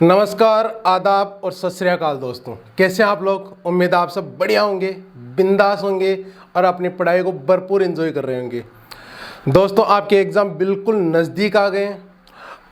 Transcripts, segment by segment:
नमस्कार, आदाब और सत श्री अकाल दोस्तों। कैसे हैं आप लोग? उम्मीद है आप सब बढ़िया होंगे, बिंदास होंगे और अपनी पढ़ाई को भरपूर एंजॉय कर रहे होंगे। दोस्तों, आपके एग्ज़ाम बिल्कुल नज़दीक आ गए हैं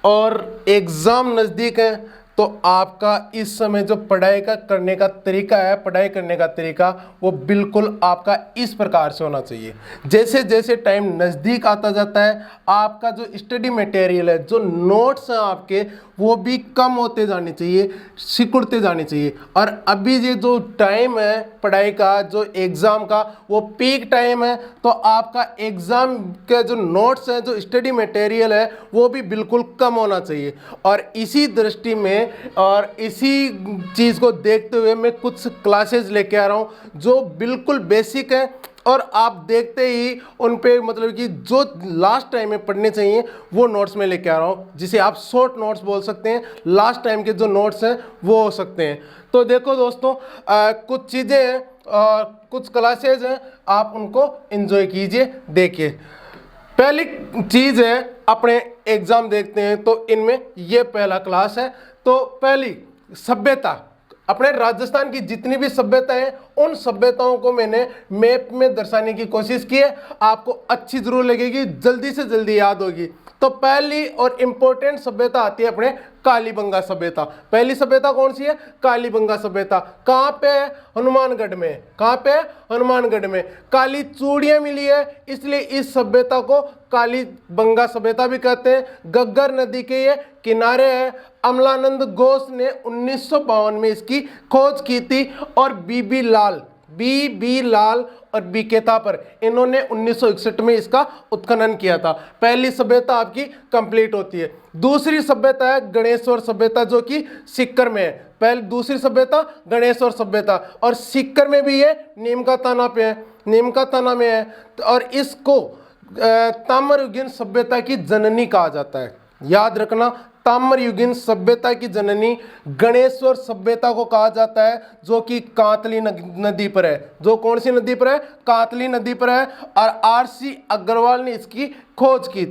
और एग्ज़ाम नज़दीक है तो आपका इस समय जो पढ़ाई का करने का तरीका है, पढ़ाई करने का तरीका वो बिल्कुल आपका इस प्रकार से होना चाहिए। जैसे जैसे टाइम नज़दीक आता जाता है आपका जो स्टडी मटेरियल है, जो नोट्स हैं आपके, वो भी कम होते जाने चाहिए, सिकुड़ते जाने चाहिए। और अभी ये जो टाइम है पढ़ाई का, जो एग्ज़ाम का, वो पीक टाइम है, तो आपका एग्ज़ाम के जो नोट्स हैं, जो स्टडी मटेरियल है, वो भी बिल्कुल कम होना चाहिए। और इसी दृष्टि में और इसी चीज़ को देखते हुए मैं कुछ क्लासेस लेके आ रहा हूँ जो बिल्कुल बेसिक है और आप देखते ही उन पे मतलब कि जो लास्ट टाइम में पढ़ने चाहिए वो नोट्स में लेके आ रहा हूँ, जिसे आप शॉर्ट नोट्स बोल सकते हैं। लास्ट टाइम के जो नोट्स हैं वो हो सकते हैं। तो देखो दोस्तों, कुछ चीज़ें हैं, कुछ क्लासेज हैं, आप उनको एंजॉय कीजिए। देखिए, पहली चीज़ है, अपने एग्ज़ाम देखते हैं तो इनमें ये पहला क्लास है। तो पहली सभ्यता, अपने राजस्थान की जितनी भी सभ्यता है उन सभ्यताओं को मैंने मैप में दर्शाने की कोशिश की है। आपको अच्छी जरूर लगेगी, जल्दी से जल्दी याद होगी। तो पहली और इम्पोर्टेंट सभ्यता आती है अपने कालीबंगा सभ्यता। पहली सभ्यता कौन सी है? कालीबंगा सभ्यता। कहाँ पे है? हनुमानगढ़ में। कहाँ पे है? हनुमानगढ़ में। काली चूड़ियाँ मिली है, इसलिए इस सभ्यता को कालीबंगा सभ्यता भी कहते हैं। गग्गर नदी के ये किनारे है। अमलानंद घोष ने 1952 में इसकी खोज की थी और बीबी लाल और बीके थापर, इन्होंने 1961 में इसका उत्खनन किया था। पहली सभ्यता आपकी कंप्लीट होती है। दूसरी सभ्यता है गणेश्वर सभ्यता, जो कि सीकर में है। दूसरी सभ्यता गणेश्वर सभ्यता, और सीकर में भी ये नीम का ताना में है। और इसको ताम्रयुगीन सभ्यता की जननी कहा जाता है। याद रखना, ताम्रयुगीन सभ्यता की जननी गणेश्वर सभ्यता को कहा जाता है, जो कि कांतली नदी पर है। जो कौन सी नदी पर है? कांतली नदी पर है। और आरसी अग्रवाल ने इसकी खोज की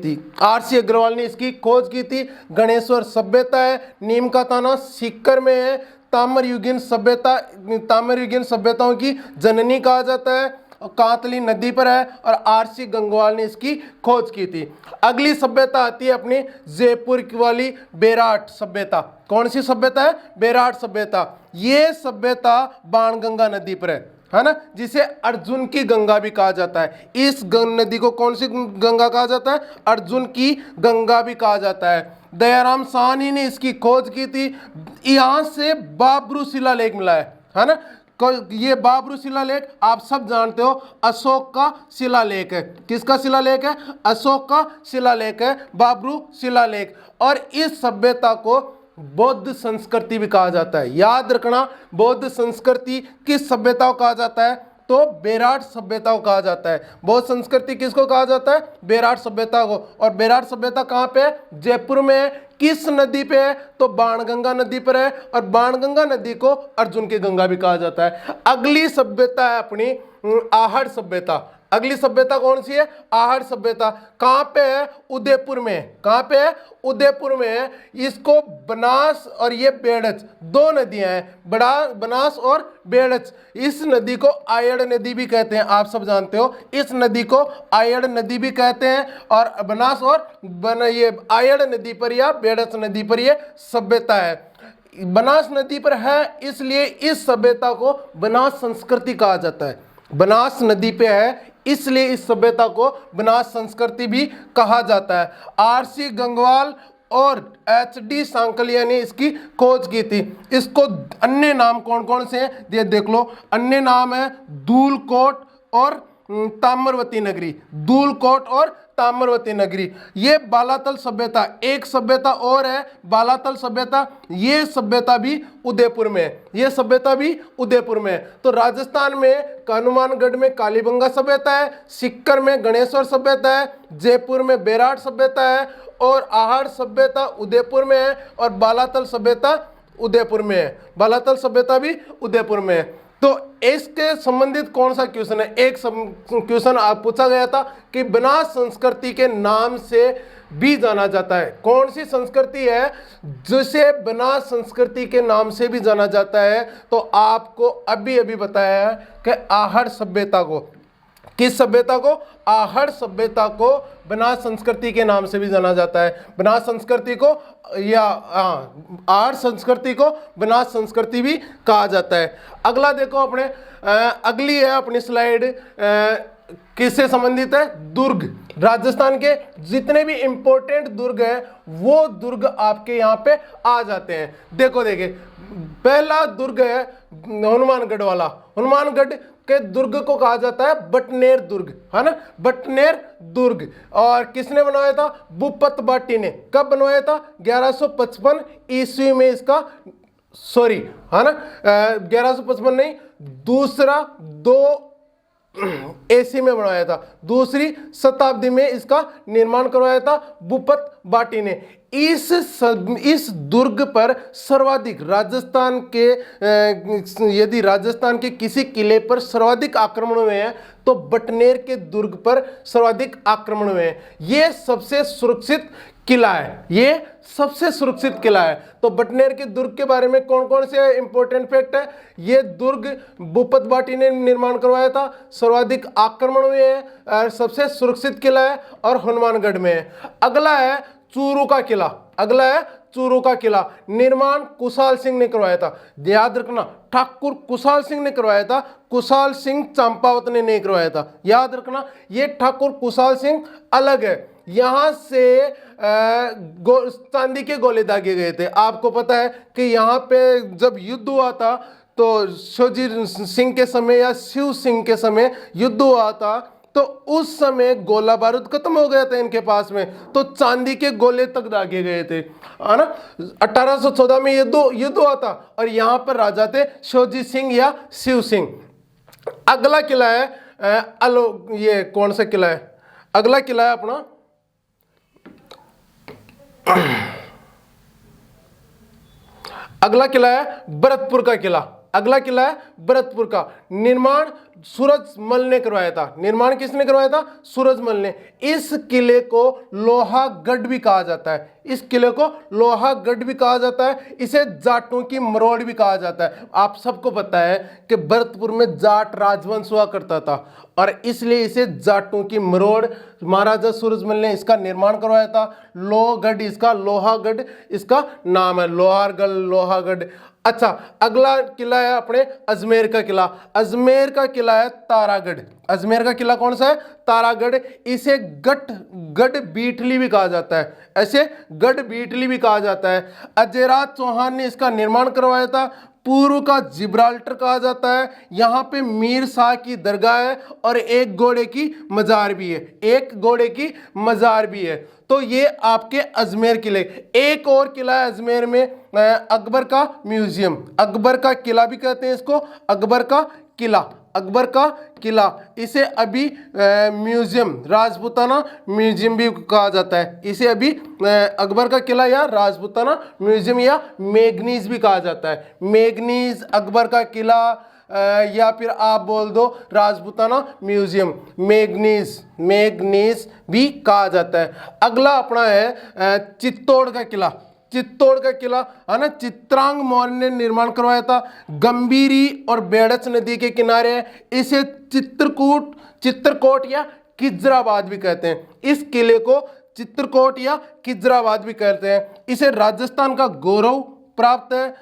थी। गणेश्वर सभ्यता है, नीम का ताना सीकर में है। ताम्रयुगीन सभ्यताओं की जननी कहा जाता है, कांतली नदी पर है, और आरसी गंगवाल ने इसकी खोज की थी। अगली सभ्यता आती है अपनी जयपुर वाली बेराट सभ्यता। कौन सी सभ्यता है? बेराट सभ्यता। ये सभ्यता बाणगंगा नदी पर है ना, जिसे अर्जुन की गंगा भी कहा जाता है। इस नदी को कौन सी गंगा कहा जाता है? अर्जुन की गंगा भी कहा जाता है। दयाराम साहनी ने इसकी खोज की थी। यहाँ से बाबरू शिलालेख मिला है ना। ये बाबरू शिलालेख आप सब जानते हो, अशोक का शिलालेख है। किसका शिलालेख है? अशोक का शिलालेख है, बाबरू शिलालेख। और इस सभ्यता को बौद्ध संस्कृति भी कहा जाता है। याद रखना, बौद्ध संस्कृति किस सभ्यता को कहा जाता है? तो बेराट सभ्यता को कहा जाता है। बौद्ध संस्कृति किसको कहा जाता है? बेराट सभ्यता को। और बेराट सभ्यता कहाँ पे है? जयपुर में है। किस नदी पे है? तो बाणगंगा नदी पर है, और बाणगंगा नदी को अर्जुन की गंगा भी कहा जाता है। अगली सभ्यता है अपनी आहड़ सभ्यता। अगली सभ्यता कौन सी है? आहड़ सभ्यता। कहाँ पे है? उदयपुर में। कहाँ पे है? उदयपुर में है। इसको बनास और ये बेड़च, दो नदियां हैं, बनास और बेड़च। इस नदी को आयड़ नदी भी कहते हैं, आप सब जानते हो। इस नदी को आयड़ नदी भी कहते हैं। और बनास और ये आयड़ नदी पर या बेड़च नदी पर ये सभ्यता है। बनास नदी पर है, इसलिए इस सभ्यता को बनास संस्कृति कहा जाता है। बनास नदी पे है, इसलिए इस सभ्यता को बनास संस्कृति भी कहा जाता है। आरसी गंगवाल और एचडी सांकलिया ने इसकी खोज की थी। इसको अन्य नाम कौन कौन से हैं ये देख लो। अन्य नाम है धूलकोट और ताम्रवती नगरी। धूलकोट और ताम्रवती नगरी। ये बालातल सभ्यता, एक सभ्यता और है बालातल सभ्यता। ये सभ्यता भी उदयपुर में है। ये सभ्यता भी उदयपुर में है। तो राजस्थान में हनुमानगढ़ में कालीबंगा सभ्यता है, सीकर में गणेश्वर सभ्यता है, जयपुर में बेराट सभ्यता है, और आहड़ सभ्यता उदयपुर में है, और बालातल सभ्यता उदयपुर में है। बालातल सभ्यता भी उदयपुर में है। तो इसके संबंधित कौन सा क्वेश्चन है? एक क्वेश्चन आप पूछा गया था कि बनास संस्कृति के नाम से भी जाना जाता है। कौन सी संस्कृति है जिसे बनास संस्कृति के नाम से भी जाना जाता है? तो आपको अभी अभी बताया है कि आहड़ सभ्यता को, किस सभ्यता को? आहड़ सभ्यता को बनास संस्कृति के नाम से भी जाना जाता है। बनास संस्कृति को या आहड़ संस्कृति को बनास संस्कृति भी कहा जाता है। अगला देखो अपने, अगली है अपनी स्लाइड, किससे संबंधित है? दुर्ग। राजस्थान के जितने भी इंपॉर्टेंट दुर्ग है वो दुर्ग आपके यहाँ पे आ जाते हैं। देखो देखिए, पहला दुर्ग है हनुमानगढ़ वाला। हनुमानगढ़ के दुर्ग को कहा जाता है बटनेर दुर्ग, है ना, बटनेर दुर्ग। और किसने बनवाया था? भूपत बाटी ने। कब बनवाया था? 1155 ईस्वी में इसका, सॉरी, है ना, 1155 नहीं, दूसरा 2 एसी में बनवाया था, दूसरी शताब्दी में इसका निर्माण करवाया था भूपत बाटी ने। इस दुर्ग पर सर्वाधिक राजस्थान के, यदि राजस्थान के किसी किले पर सर्वाधिक आक्रमण हुए हैं तो बटनेर के दुर्ग पर सर्वाधिक आक्रमण हुए हैं। ये सबसे सुरक्षित किला है, ये सबसे सुरक्षित किला है। तो बटनेर के दुर्ग के बारे में कौन कौन से इंपॉर्टेंट फैक्ट है? ये दुर्ग भूपत बाटी ने निर्माण करवाया था, सर्वाधिक आक्रमण हुए हैं, सबसे सुरक्षित किला है और हनुमानगढ़ में है। अगला है चूरू का किला। अगला है चूरू का किला। निर्माण कुशाल सिंह ने करवाया था। याद रखना, ठाकुर कुशाल सिंह ने करवाया था, कुशाल सिंह चंपावत ने नहीं करवाया था। याद रखना, ये ठाकुर कुशाल सिंह अलग है। यहां से चांदी के गोले दागे गए थे। आपको पता है कि यहाँ पे जब युद्ध हुआ था तो शिवजी सिंह के समय या शिव सिंह के समय युद्ध हुआ था, तो उस समय गोला बारूद खत्म हो गया था इनके पास में, तो चांदी के गोले तक दागे गए थे, है ना। 1814 में युद्ध हुआ था और यहाँ पर राजा थे शिवजी सिंह या शिव सिंह। अगला किला है ये कौन सा किला है? अगला किला है अपना अगला किला है भरतपुर का किला। अगला किला है भरतपुर का। निर्माण सूरजमल ने करवाया था। निर्माण किसने करवाया था? सूरजमल ने। इस किले को लोहागढ़ भी कहा जाता है। इस किले को लोहागढ़ भी कहा जाता है। इसे जाटों की मरोड़ भी कहा जाता है। आप सबको पता है कि भरतपुर में जाट राजवंश हुआ करता था और इसलिए इसे जाटों की मरोड़, महाराजा सूरजमल ने इसका निर्माण करवाया था। लोहगढ़ इसका, लोहागढ़ इसका नाम है, लोहागढ़। अच्छा, अगला किला है अपने अजमेर का किला। अजमेर का किला है तारागढ़। अजमेर का किला कौन सा है? तारागढ़। इसे गढ़ बीटली भी कहा जाता है, ऐसे गढ़ बीटली भी कहा जाता है। अजयराज चौहान ने इसका निर्माण करवाया था। पूर्व का जिब्राल्टर कहा जाता है। यहाँ पे मीर शाह की दरगाह है और एक घोड़े की मजार भी है, एक घोड़े की मजार भी है। तो ये आपके अजमेर किले। एक और किला है अजमेर में, अकबर का म्यूजियम। अकबर का किला भी कहते हैं इसको, अकबर का किला, अकबर का किला। इसे अभी म्यूजियम, राजपूताना म्यूजियम भी कहा जाता है। इसे अभी अकबर का किला या राजपूताना म्यूजियम या मेगनीज भी कहा जाता है। मेगनीज, अकबर का किला, या फिर आप बोल दो राजपूताना म्यूजियम, मेगनीज भी कहा जाता है। अगला अपना है चित्तौड़ का किला। चित्तौड़ का किला है ना, चित्रांग मौर्य ने निर्माण करवाया था। गंभीरी और बेड़च नदी के किनारे है। इसे चित्रकोट या खिजराबाद भी कहते हैं। इस किले को चित्रकोट या खिजराबाद भी कहते हैं। इसे राजस्थान का गौरव प्राप्त है,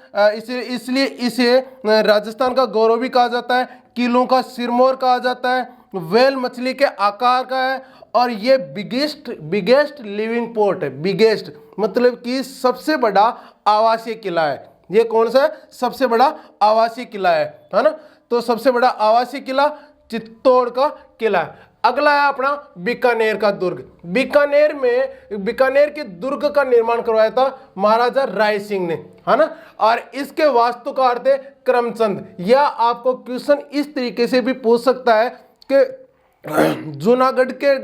इसलिए इसे राजस्थान का गौरव भी कहा जाता है। किलों का सिरमौर कहा जाता है। व्हेल मछली के आकार का है और ये बिगेस्ट लिविंग पोर्ट है। बिगेस्ट मतलब कि सबसे बड़ा आवासीय किला है। ये कौन सा है? सबसे बड़ा आवासीय किला है ना। तो सबसे बड़ा आवासीय किला चित्तौड़ का किला है। अगला है अपना बीकानेर का दुर्ग। बीकानेर के दुर्ग का निर्माण करवाया था महाराजा राय सिंह ने, है ना। और इसके वास्तुकार थे करमचंद। या आपको क्वेश्चन इस तरीके से भी पूछ सकता है कि जूनागढ़ के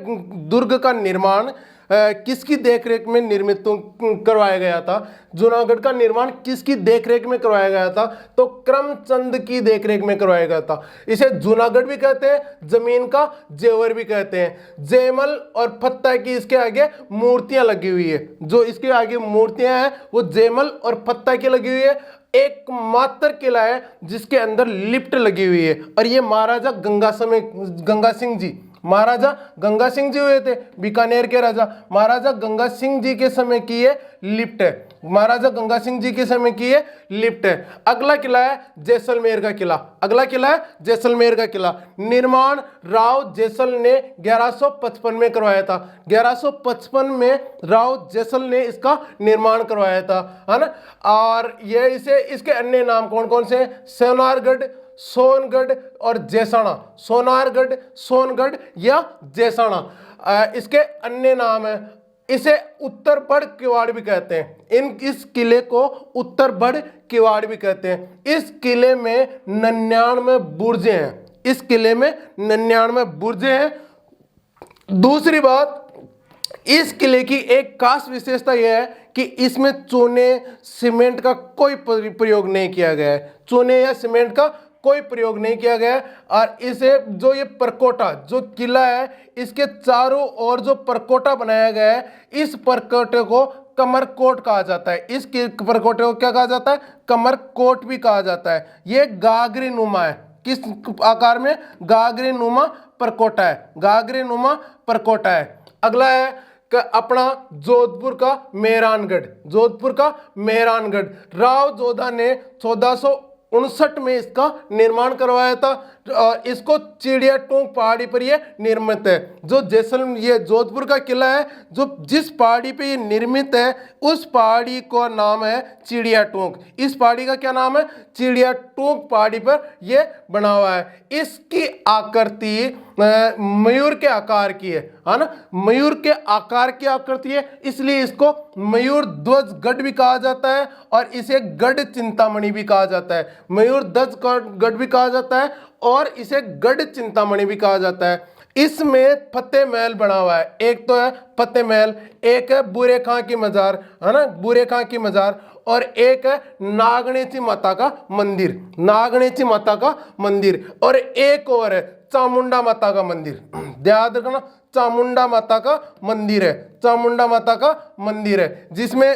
दुर्ग का निर्माण किसकी देखरेख में निर्मित करवाया गया था? जूनागढ़ का निर्माण किसकी देखरेख में करवाया गया था? तो करमचंद की देखरेख में करवाया गया था। इसे जूनागढ़ भी कहते हैं, जमीन का जेवर भी कहते हैं। जयमल और फत्ता की इसके आगे मूर्तियां लगी हुई है, जो इसके आगे मूर्तियां हैं वो जयमल और फत्ता की लगी हुई है। एकमात्र किला है जिसके अंदर लिफ्ट लगी हुई है, और ये महाराजा गंगा सिंह जी, महाराजा गंगा सिंह जी हुए थे, बीकानेर के राजा। महाराजा गंगा सिंह जी के समय की ये लिफ्ट है, महाराजा गंगा सिंह जी के समय की ये लिफ्ट है। अगला किला है जैसलमेर का किला। अगला किला है जैसलमेर का किला। निर्माण राव जैसल ने 1155 में करवाया था। 1155 में राव जैसल ने इसका निर्माण करवाया था, है ना। और ये इसे इसके अन्य नाम कौन कौन से हैं? सोनारगढ़, सोनगढ़ और जैसाना। सोनारगढ़, सोनगढ़ या जैसाना इसके अन्य नाम है। इसे उत्तरबड़ किवाड़ भी कहते हैं। इस किले को उत्तरबड़ किवाड़ भी कहते हैं। इस किले में 99 बुर्जे हैं। इस किले में 99 बुर्जे हैं। दूसरी बात, इस किले की एक खास विशेषता यह है कि इसमें चूने सीमेंट का कोई प्रयोग नहीं किया गया है। चूने या सीमेंट का कोई प्रयोग नहीं किया गया है। और इसे जो ये परकोटा जो किला है, इसके चारों ओर जो परकोटा बनाया गया है, इस परकोटे को कमरकोट कहा जाता है। इस परकोटे को क्या कहा जाता है? कमरकोट भी कहा जाता है। ये गागरी नुमा है। किस आकार में? गागरी नुमा परकोटा है। गागरी नुमा परकोटा है। अगला है अपना जोधपुर का मेहरानगढ़। जोधपुर का मेहरानगढ़ राव जोधा ने 1459 में इसका निर्माण करवाया था। और इसको चिड़िया टोंक पहाड़ी पर यह निर्मित है। जो ये जोधपुर का किला है, जो जिस पहाड़ी पे ये निर्मित है, उस पहाड़ी का नाम है चिड़िया टोंक। इस पहाड़ी का क्या नाम है? चिड़िया टोंक पहाड़ी पर यह बना हुआ है। इसकी आकृति मयूर के आकार की है ना। मयूर के आकार की आकृति है, इसलिए इसको मयूर ध्वज गढ़ भी कहा जाता है, और इसे गढ़ चिंतामणि भी कहा जाता है। मयूर ध्वज गढ़ भी कहा जाता है और इसे गढ़ चिंतामणि भी कहा जाता है। इसमें फतेह महल बना हुआ है। एक तो है फतेह महल, एक है बूरे खां की मजार, है ना, बूरे खां की मजार, और एक है नागणेची माता का मंदिर, नागणेची माता का मंदिर, और एक और है चामुंडा माता का मंदिर। ध्यान रखना, चामुंडा माता का मंदिर है, चामुंडा माता का मंदिर है, जिसमें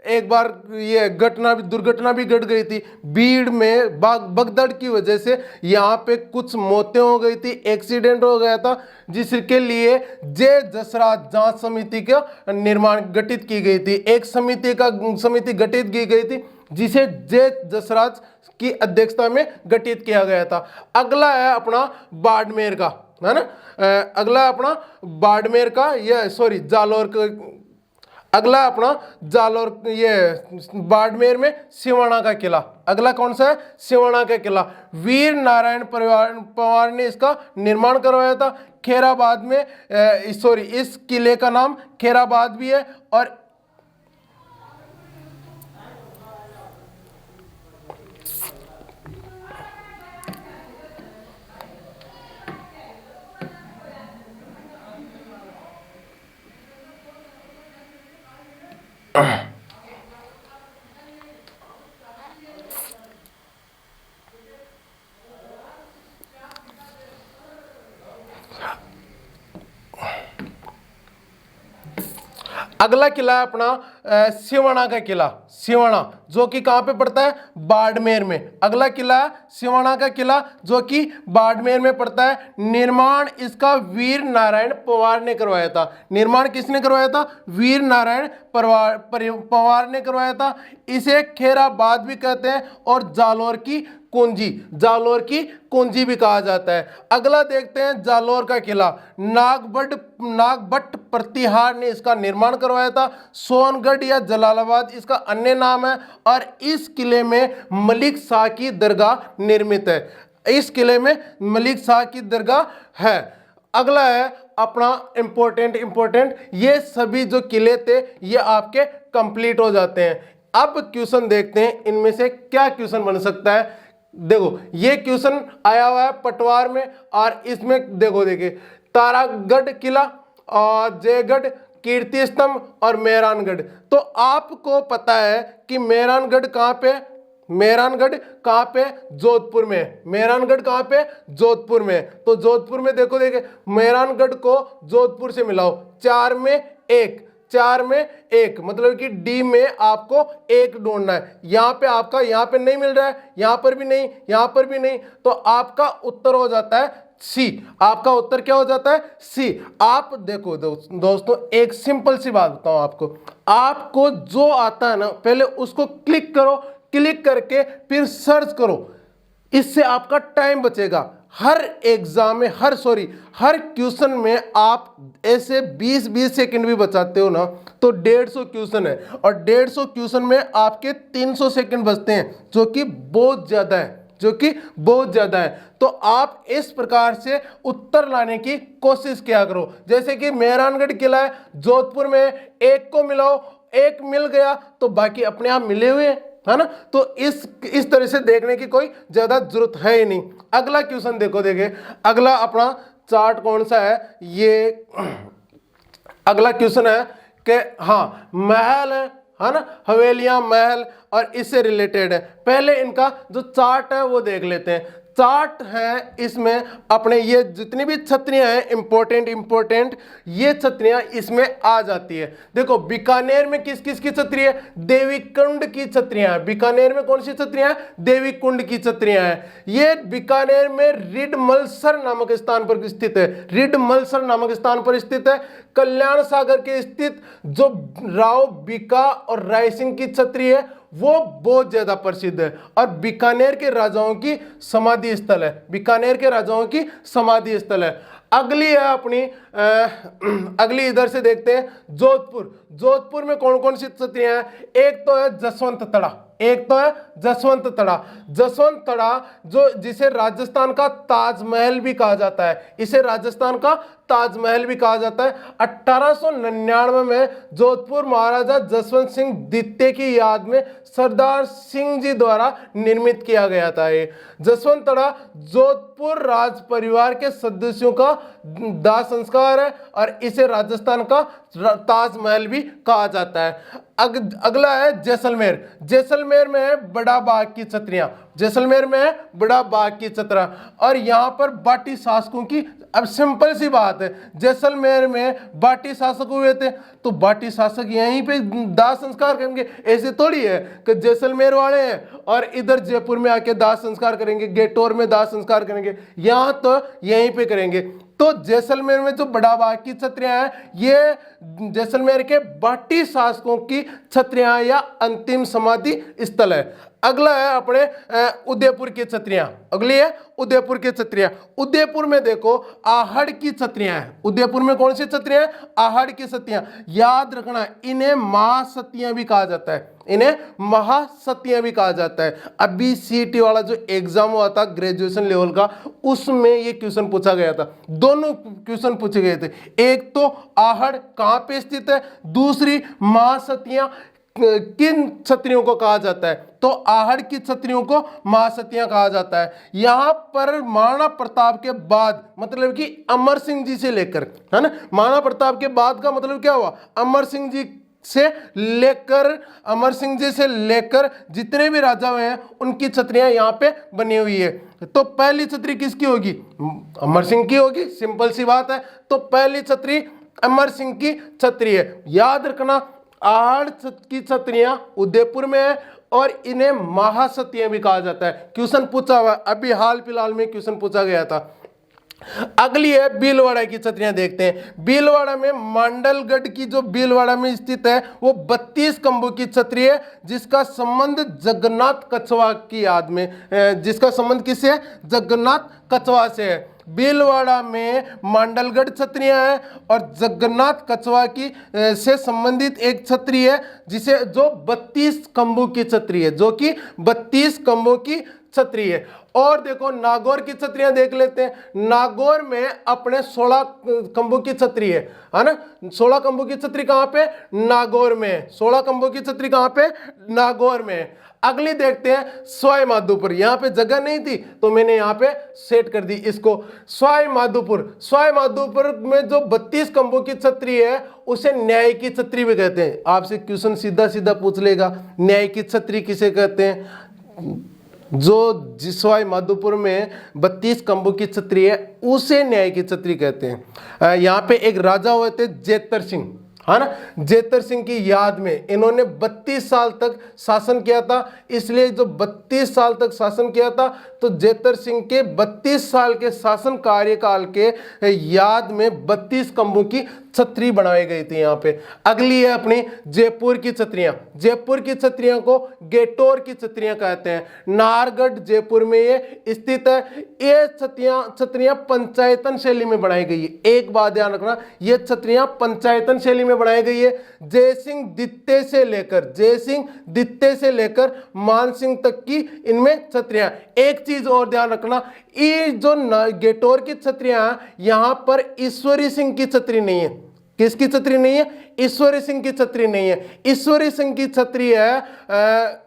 एक बार ये दुर्घटना भी घट गई थी। भीड़ में भगदड़ की वजह से यहाँ पे कुछ मौतें हो गई थी, एक्सीडेंट हो गया था, जिसके लिए जय जसराज जांच समिति का निर्माण गठित की गई थी। एक समिति गठित की गई थी, जिसे जय जसराज की अध्यक्षता में गठित किया गया था। अगला है अपना बाड़मेर का, है ना। अगला अपना बाड़मेर का, ये सॉरी जालौर का। अगला अपना जालौर, ये बाड़मेर में सिवाना का किला। अगला कौन सा है? सिवाना का किला। वीर नारायण पवार ने इसका निर्माण करवाया था। खेराबाद में इस किले का नाम खेराबाद भी है। और अगला किला है अपना सिवाना का किला। सिवाना जो कि कहाँ पे पड़ता है? बाड़मेर में। अगला किला है सिवाना का किला, जो कि बाड़मेर में पड़ता है। निर्माण इसका वीर नारायण पवार ने करवाया था। निर्माण किसने करवाया था? वीर नारायण पवार ने करवाया था। इसे खेराबाद भी कहते हैं और जालौर की कुंजी भी कहा जाता है। अगला देखते हैं जालौर का किला। नागभट्ट प्रतिहार ने इसका निर्माण करवाया था। सोनगढ़ या जलालाबाद इसका अन्य नाम है। और इस किले में मलिक शाह की दरगाह निर्मित है। इस किले में मलिक शाह की दरगाह है। अगला है अपना इंपॉर्टेंट, ये सभी जो किले थे ये आपके कंप्लीट हो जाते हैं। अब क्वेश्चन देखते हैं इनमें से क्या क्वेश्चन बन सकता है। देखो ये क्वेश्चन आया हुआ है पटवार में, और इसमें देखिए तारागढ़ किला, जयगढ़, कीर्ति स्तंभ और मेहरानगढ़। तो आपको पता है कि मेहरानगढ़ कहाँ पे, मेहरानगढ़ कहाँ पे, जोधपुर में। मेहरानगढ़ कहाँ पे, जोधपुर में। तो जोधपुर में देखो, देखे मेहरानगढ़ को जोधपुर से मिलाओ, 4 में 1, 4 में 1, मतलब कि डी में आपको 1 ढूंढना है। यहां पे आपका, यहां पे नहीं मिल रहा है, यहां पर भी नहीं, यहां पर भी नहीं, तो आपका उत्तर हो जाता है सी। आपका उत्तर क्या हो जाता है, सी। आप देखो दोस्तों, एक सिंपल सी बात बताऊं आपको जो आता है ना, पहले उसको क्लिक करो, क्लिक करके फिर सर्च करो, इससे आपका टाइम बचेगा। हर एग्जाम में, हर क्वेश्चन में आप ऐसे 20-20 सेकंड भी बचाते हो ना, तो 150 क्वेश्चन है, और 150 क्वेश्चन में आपके 300 सेकंड बचते हैं, जो कि बहुत ज्यादा है, तो आप इस प्रकार से उत्तर लाने की कोशिश किया करो। जैसे कि मेहरानगढ़ किला है जोधपुर में, 1 को मिलाओ, 1 मिल गया तो बाकी अपने आप मिले हुए हैं, है ना। तो इस तरह से देखने की कोई ज्यादा जरूरत है ही नहीं। अगला क्वेश्चन देखो, अगला अपना चार्ट कौन सा है, ये अगला क्वेश्चन है कि हाँ, महल है ना, हवेलियां, महल, और इससे रिलेटेड है। पहले इनका जो चार्ट है वो देख लेते हैं। चार्ट है, इसमें अपने ये जितनी भी छतरियां हैं इंपॉर्टेंट, ये छतरियां इसमें आ जाती है। देखो बीकानेर में किस किस की छतरी है, देवी कुंड की छतरियां हैं। बीकानेर में कौन सी छतरियां हैं, देवी कुंड की छतरियां हैं। ये बीकानेर में रिडमलसर नामक स्थान पर स्थित है, रिडमलसर नामक स्थान पर स्थित है। कल्याण सागर के स्थित जो राव बीका और रायसिंह की छतरी है वो बहुत ज्यादा प्रसिद्ध है, और बीकानेर के राजाओं की समाधि स्थल है, बीकानेर के राजाओं की समाधि स्थल है। अगली है अपनी अगली इधर से देखते हैं, जोधपुर। जोधपुर में कौन कौन सी छतरियां हैं, एक तो है जसवंत तड़ा, जसवंत तड़ा जो जिसे राजस्थान का ताजमहल भी कहा जाता है, इसे राजस्थान का ताजमहल भी कहा जाता है। 1899 में जोधपुर महाराजा जसवंत सिंह द्वितीय की याद में सरदार सिंह जी द्वारा निर्मित किया गया था। ये जसवंत तड़ा जोधपुर राज परिवार के सदस्यों का दाह संस्कार है, और इसे राजस्थान का ताजमहल भी कहा जाता है। अगला है जैसलमेर। जैसलमेर में है बड़ा बाग की छतरियां, जैसलमेर में है बड़ा बाग की छतरा, और यहाँ पर बाटी शासकों की, अब सिंपल सी बात है, जैसलमेर में बाटी शासक हुए थे, तो बाटी शासक यहीं पे दाह संस्कार करेंगे। ऐसे थोड़ी है कि जैसलमेर वाले हैं और इधर जयपुर में आके दाह संस्कार करेंगे, गेटोर में दाह संस्कार करेंगे, यहाँ तो यहीं पे करेंगे। तो जैसलमेर में जो बड़ा बाग की छतरियां हैं, ये जैसलमेर के बाटी शासकों की छतरियां या अंतिम समाधि स्थल है। अगला है अपने उदयपुर की छतरियां। अगली है उदयपुर की छतरियां। उदयपुर में देखो आहड़ की छतरियां हैं। उदयपुर में कौन सी छतरियां हैं, आहड़ की छतरियां। याद रखना, इन्हें महासतियां भी कहा जाता है, इन्हें महासतियां भी कहा जाता है। अभी सीटी वाला जो एग्जाम हुआ था ग्रेजुएशन लेवल का, उसमें ये क्वेश्चन पूछा गया था, दोनों क्वेश्चन पूछे गए थे। एक तो आहड़ कहां पे स्थित है, दूसरी महासतियां किन क्षत्रियों को कहा जाता है, तो आहड़ की क्षत्रियों को महासतियां कहा जाता है। यहां पर महाराणा प्रताप के बाद, मतलब कि अमर सिंह जी से लेकर, है ना, महाराणा प्रताप के बाद का मतलब क्या हुआ, अमर सिंह जी से लेकर जितने भी राजा हुए हैं उनकी छतरियां यहां पे बनी हुई है। तो पहली छतरी किसकी होगी, अमर सिंह की होगी, सिंपल सी बात है। तो पहली छतरी अमर सिंह की छतरी है। याद रखना, आहड़ की छतरियां उदयपुर में है और इन्हें महासतियां भी कहा जाता है। क्वेश्चन पूछा हुआ, अभी हाल फिलहाल में क्वेश्चन पूछा गया था। अगली है भीलवाड़ा की छतरियां देखते हैं। भीलवाड़ा में मांडलगढ़ की जो भीलवाड़ा में स्थित है वो 32 खंभों की छतरी है, जिसका संबंध जगन्नाथ कछवा की याद में, जिसका संबंध किससे है, जगन्नाथ कछवा से है। भीलवाड़ा में मांडलगढ़ छतरियां हैं और जगन्नाथ कछवा की से संबंधित एक छतरी है, जिसे जो 32 खंभों की छतरी है, जो कि 32 खंभों की छतरी है। और देखो नागौर की छतरियां देख लेते हैं। नागौर में अपने 16 खंभों की छतरी है ना। 16 खंभों की छतरी कहां पे? नागौर में। 16 खंभों की छतरी कहां पे? नागौर में। अगली देखते हैं सवाई माधोपुर। यहां पे जगह नहीं थी तो मैंने यहां पे सेट कर दी इसको। सवाई माधोपुर, सवाई माधोपुर में जो 32 खंभों की छतरी है उसे न्याय की छतरी भी कहते हैं। आपसे क्वेश्चन सीधा सीधा पूछ लेगा, न्याय की छतरी किसे कहते हैं? जो सवाई माधोपुर में 32 खंभों की छतरी है उसे न्याय की छतरी कहते हैं। यहाँ पे एक राजा हुए थे जेतर सिंह, है ना। जेतर सिंह की याद में इन्होंने 32 साल तक शासन किया था। इसलिए जो 32 साल तक शासन किया था तो जेतर सिंह के 32 साल के शासन कार्यकाल के याद में 32 खंभों की छतरी बनाई गई थी यहाँ पे। अगली है अपनी जयपुर की छतरियां। जयपुर की छतरियां को गेटोर की छतरियां कहते हैं। नाहरगढ़ जयपुर में ये स्थित है। ये छतरियां पंचायतन शैली में बनाई गई है। एक बात ध्यान रखना, ये छतरियां पंचायतन शैली में बनाई गई है। जयसिंह द्वितीय से लेकर मान सिंह तक की इनमें छतरियां। एक चीज और ध्यान रखना, ये जो गेटोर की छतरियां यहां पर ईश्वरी सिंह की छतरी नहीं है। किसकी छतरी नहीं है? ईश्वरी सिंह की छतरी नहीं है। ईश्वरी सिंह की छतरी है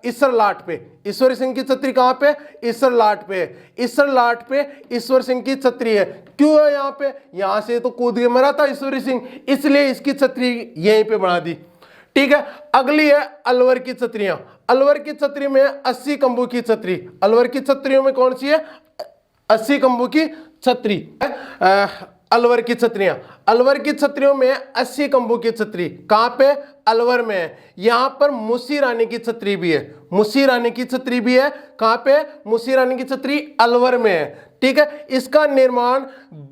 इसरलाट पे। ईश्वरी सिंह की छतरी कहां पे? इसरलाट पे। इसरलाट पे ईश्वर सिंह की छतरी है। क्यों है यहाँ पे? यहां से तो कूद के मरा था ईश्वरी सिंह, इसलिए इसकी छतरी यहीं पे बना दी। ठीक है। अगली है अलवर की छतरियां। अलवर की छतरी में 80 खंभों की छतरी। अलवर की छतरियों में कौन सी है? 80 खंभों की छतरी। अलवर की छतरियां, अलवर की छतरियों में 80 खंभों की छतरी। कहां पे? अलवर में है। यहां पर मुसी रानी की छतरी भी है। मुसी रानी की छतरी भी है। कहां पे? मुसी रानी की छतरी अलवर में है। ठीक है। इसका निर्माण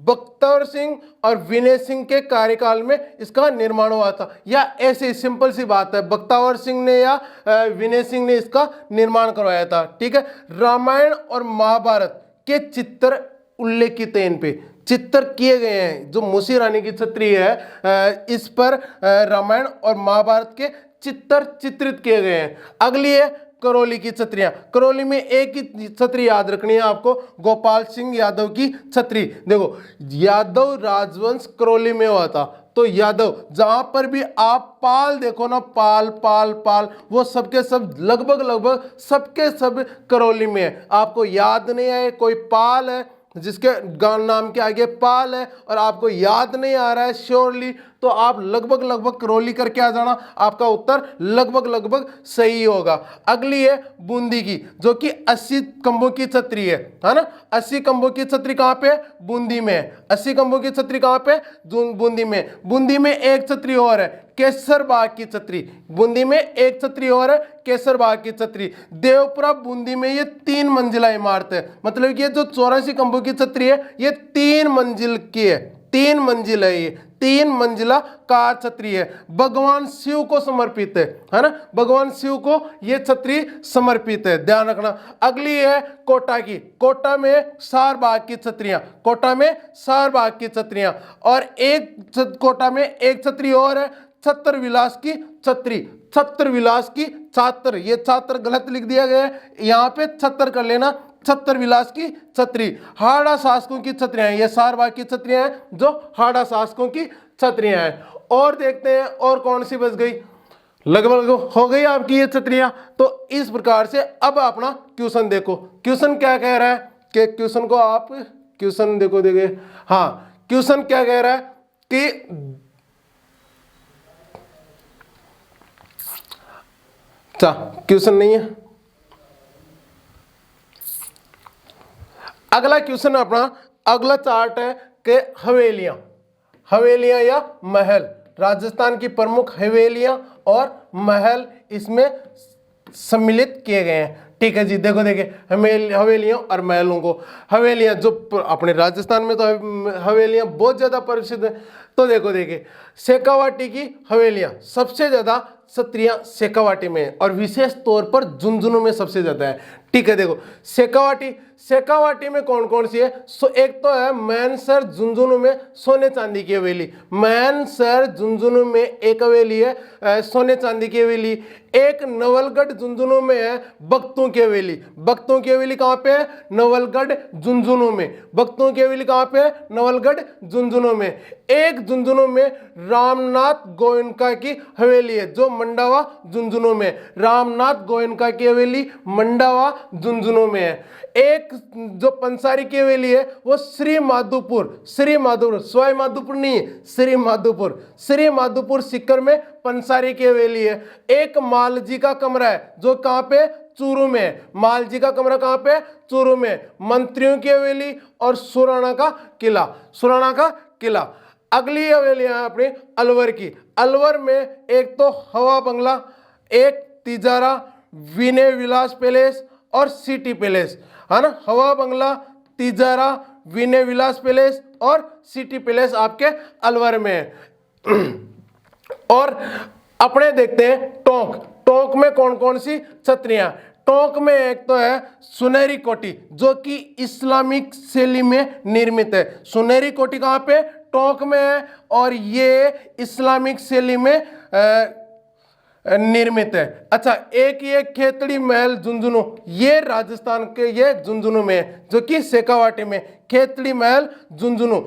बख्तर सिंह और विनय सिंह के कार्यकाल में इसका निर्माण हुआ था। या ऐसे सिंपल सी बात है, बख्तावर सिंह ने या विनय सिंह ने इसका निर्माण करवाया था। ठीक है। रामायण और महाभारत के चित्र उल्लेखित है, इन पे चित्र किए गए हैं। जो मुसी रानी की छतरी है इस पर रामायण और महाभारत के चित्र चित्रित किए गए हैं। अगली है करौली की छतरियां। करौली में एक ही छतरी याद रखनी है आपको, गोपाल सिंह यादव की छतरी। देखो यादव राजवंश करौली में हुआ था, तो यादव जहां पर भी आप पाल देखो ना, पाल पाल पाल, वो सबके सब लगभग सबके सब करौली में है। आपको याद नहीं आए कोई पाल है जिसके गांव नाम के आगे पाल है और आपको याद नहीं आ रहा है श्योरली, तो आप लगभग करौली करके आ जाना, आपका उत्तर लगभग सही होगा। अगली है बूंदी की, जो कि 80 खंभों की छतरी है ना। 80 खंभों की छतरी कहां पे? बूंदी में। 80 खंभों की छतरी कहां पे? बूंदी में। बूंदी में एक छतरी और है, केसरबाग की छतरी। बूंदी में एक छतरी और है, केसरबाग की छतरी। देवपुरा बूंदी में ये 3 मंजिला इमारत है। मतलब कि ये जो 84 खंभों की छतरी है ये 3 मंजिल की है। 3 मंजिल है, ये 3 मंजिला कार छतरी है। भगवान शिव को समर्पित है ना। भगवान शिव को ये छतरी समर्पित है, ध्यान रखना। अगली है कोटा की। कोटा में सारबाग की छतरियां। कोटा में सारबाग की छतरियां। और एक कोटा में एक छतरी और है, छत्र विलास की छतरी। छत्र विलास की छात्र, ये छात्र गलत लिख दिया गया है, यहाँ पे छत्र कर लेना। छत्र विलास की छतरी। हाड़ा शासकों की छतरियां, ये सारबाग की छतरियां हैं जो हाड़ा शासकों की छतरियां हैं। और देखते हैं और कौन सी बच गई। लगभग हो गई आपकी ये छतरियां। तो इस प्रकार से अब अपना क्वेश्चन देखो। क्वेश्चन क्या कह रहा है कि क्वेश्चन को आप क्वेश्चन देखो हाँ, क्वेश्चन क्या कह रहा है कि क्वेश्चन नहीं है। अगला क्वेश्चन अपना अगला चार्ट है कि हवेलियां या महल, राजस्थान की प्रमुख हवेलियां और महल इसमें सम्मिलित किए गए हैं। ठीक है जी। देखो हवेलियां और महलों को, हवेलियां जो अपने राजस्थान में तो हवेलियां बहुत ज्यादा प्रसिद्ध है। तो देखो देखिए, शेखावाटी की हवेलियां सबसे ज्यादा क्षत्रिय शेखावाटी में है और विशेष तौर पर झुंझुनू में सबसे ज्यादा है। ठीक है, देखो शेखावाटी में कौन कौन सी है? एक तो है मैनसर झुंझुनू में सोने चांदी की हवेली, मैनसर झुंझुनू में एक हवेली है सोने चांदी की हवेली। एक नवलगढ़ झुंझुनू में है भक्तों की हवेली। भक्तों की हवेली कहां पे है? नवलगढ़ झुंझुनू में। भक्तों की हवेली कहां पे है? नवलगढ़ झुंझुनू में। एक झुंझुनू में रामनाथ गोयनका की हवेली है जो मंडावा झुंझुनू में। रामनाथ गोयनका की हवेली मंडावा झुंझुनू में है। एक जो पंसारी की हवेली है वो श्री माधोपुर सवाई माधोपुर नहीं, श्री माधोपुर सीकर में पंसारी की हवेली है। एक मालजी का कमरा है जो कहां पे? चूरू में। मालजी का कमरा कहां पे? चूरू में। मंत्रियों की हवेली और सुराना का किला। अगली हवेली है अपनी अलवर की। अलवर में एक तो हवा बंगला, एक तिजारा, विनय विलास पैलेस और सिटी पैलेस, है ना। हवा बंगला, तिजारा, विनय विलास पैलेस और सिटी पैलेस आपके अलवर में है। और अपने देखते हैं टोंक में कौन कौन सी छत्रियां? टोंक में एक तो है सुनहरी कोठी जो कि इस्लामिक शैली में निर्मित है। सुनहरी कोठी कहां पे? टोंक में है और ये इस्लामिक शैली में निर्मित है। अच्छा, एक ये खेतड़ी महल झुंझुनू, ये राजस्थान के ये झुंझुनू में है जो कि शेखावाटी में। खेतड़ी महल झुंझुनू।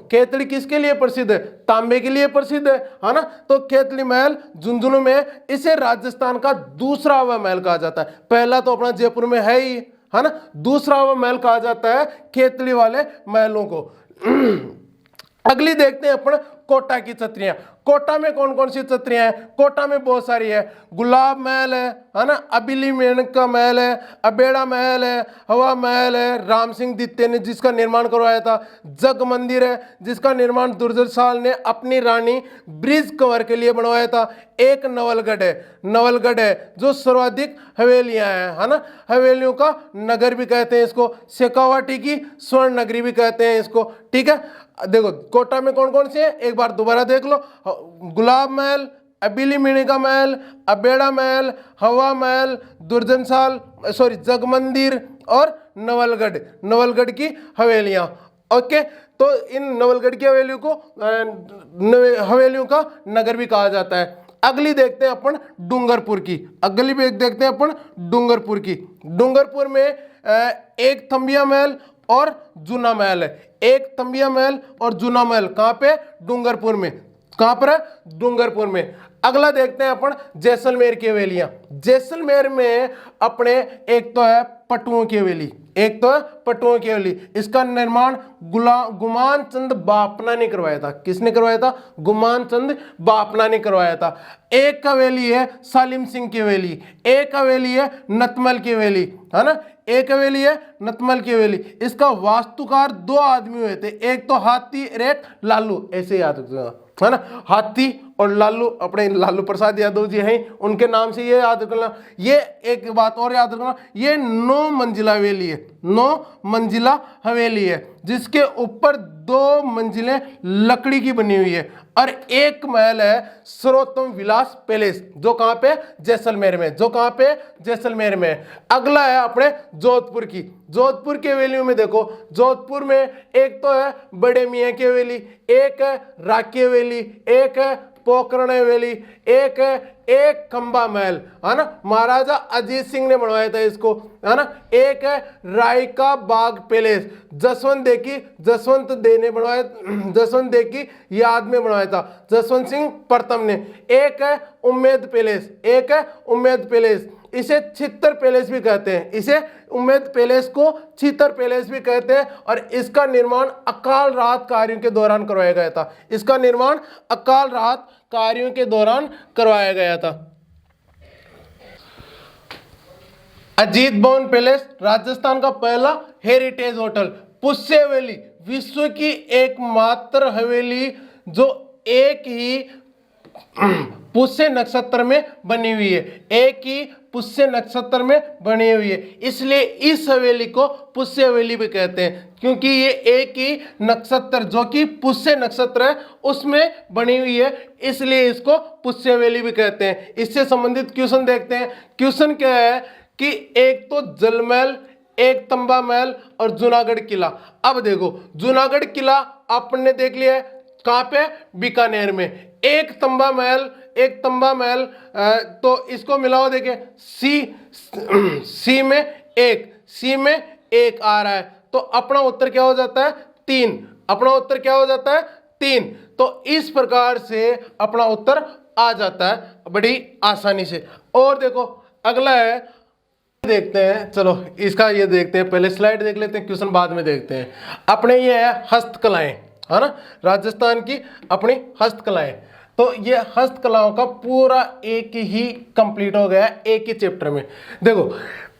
खेतड़ी किसके लिए प्रसिद्ध है? तांबे के लिए प्रसिद्ध है ना। तो खेतड़ी महल झुंझुनू में, इसे राजस्थान का दूसरा हवा महल कहा जाता है। पहला तो अपना जयपुर में है ही, है ना। दूसरा हवा महल कहा जाता है खेतड़ी वाले महलों को। अगली देखते हैं अपन कोटा की छत्रियां। कोटा में कौन कौन सी छत्रियां हैं? कोटा में बहुत सारी है। गुलाब महल है ना। अबिली मेनका महल है, अबेड़ा महल है, हवा महल है राम सिंह द्वितीय ने जिसका निर्माण करवाया था। जग मंदिर है जिसका निर्माण दुर्जरसाल ने अपनी रानी ब्रिज कंवर के लिए बनवाया था। एक नवलगढ़ है जो सर्वाधिक हवेलियां हैं, है ना। हवेलियों का नगर भी कहते हैं इसको। शेखावाटी की स्वर्ण नगरी भी कहते हैं इसको। ठीक है, देखो कोटा में कौन कौन से हैं एक बार दोबारा देख लो। गुलाब महल, अबिली मेनका महल, अबेड़ा महल, हवा महल, जग मंदिर और नवलगढ़ की हवेलियां। ओके, तो इन नवलगढ़ की हवेलियों को हवेलियों का नगर भी कहा जाता है। अगली देखते हैं अपन डूंगरपुर की। डूंगरपुर में एक थंबिया महल और जूना महल है। एक थंबिया महल और जूना महल कहां पे? डूंगरपुर में। कहां पर है? डूंगरपुर में। अगला देखते हैं अपन जैसलमेर की हवेलियां। जैसलमेर में अपने एक तो है पटुओं की हवेली, इसका निर्माण गुमान चंद बापना ने करवाया था। किसने करवाया था? गुमान चंद बापना ने करवाया था। एक हवेली है सालिम सिंह की हवेली, एक हवेली है नतमल की हवेली, है ना। एक हवेली है नतमल की हवेली। इसका वास्तुकार दो आदमी हुए थे, एक तो हाथी और एक लालू, ऐसे याद रखना, है ना। हाथी और लालू, अपने लालू प्रसाद यादव जी हैं, उनके नाम से ये याद रखना। ये एक बात और याद रखना, ये 9 मंजिला हवेली है जिसके ऊपर 2 मंजिलें लकड़ी की बनी हुई है और एक महल है सर्वोत्तम विलास पैलेस जो कहां पे? जैसलमेर में। अगला है अपने जोधपुर की हवेलियों में। देखो जोधपुर में एक तो है बड़े मियाँ की हवेली, एक है राकी हवेली, एक है पोखरण हवेली, एक खंबा महल, है ना। महाराजा अजीत सिंह ने बनवाया था इसको, है ना। एक है राय का बाग पैलेस, जसवंत दे की याद में बनवाया था, जसवंत सिंह प्रथम ने। एक है उम्मेद पैलेस, इसे छित्तर पैलेस भी कहते हैं, इसे उम्मेद पैलेस को छित्तर पैलेस भी कहते हैं। और इसका निर्माण अकाल राहत कार्यों के दौरान करवाया गया था। अजीत भवन पैलेस राजस्थान का पहला हेरिटेज होटल। पुष्य हवेली विश्व की एकमात्र हवेली जो एक ही पुष्य नक्षत्र में बनी हुई है, एक ही पुष्य नक्षत्र में बनी हुई है, इसलिए इस हवेली को पुष्य हवेली भी कहते हैं, क्योंकि ये एक ही नक्षत्र जो कि पुष्य नक्षत्र है उसमें बनी हुई है, इसलिए इसको पुष्य हवेली भी कहते हैं। इससे संबंधित क्वेश्चन देखते हैं। क्वेश्चन क्या है कि एक तो जल महल, एक तंबा महल और जूनागढ़ किला। अब देखो, जूनागढ़ किला आपने देख लिया है, कहाँ पे? बीकानेर में। एक तंबा महल, एक तंबा महल, तो इसको मिलाओ, देखे सी में एक आ रहा है, तो अपना उत्तर क्या हो जाता है? 3। अपना उत्तर क्या हो जाता है? 3। तो इस प्रकार से अपना उत्तर आ जाता है बड़ी आसानी से। और देखो अगला है, देखते हैं, चलो इसका ये देखते हैं, पहले स्लाइड देख लेते हैं, क्वेश्चन बाद में देखते हैं। अपने ये है हस्तकलाएं, है ना, राजस्थान की अपनी हस्तकलाएं। तो ये हस्तकलाओं का पूरा एक ही कंप्लीट हो गया है एक ही चैप्टर में। देखो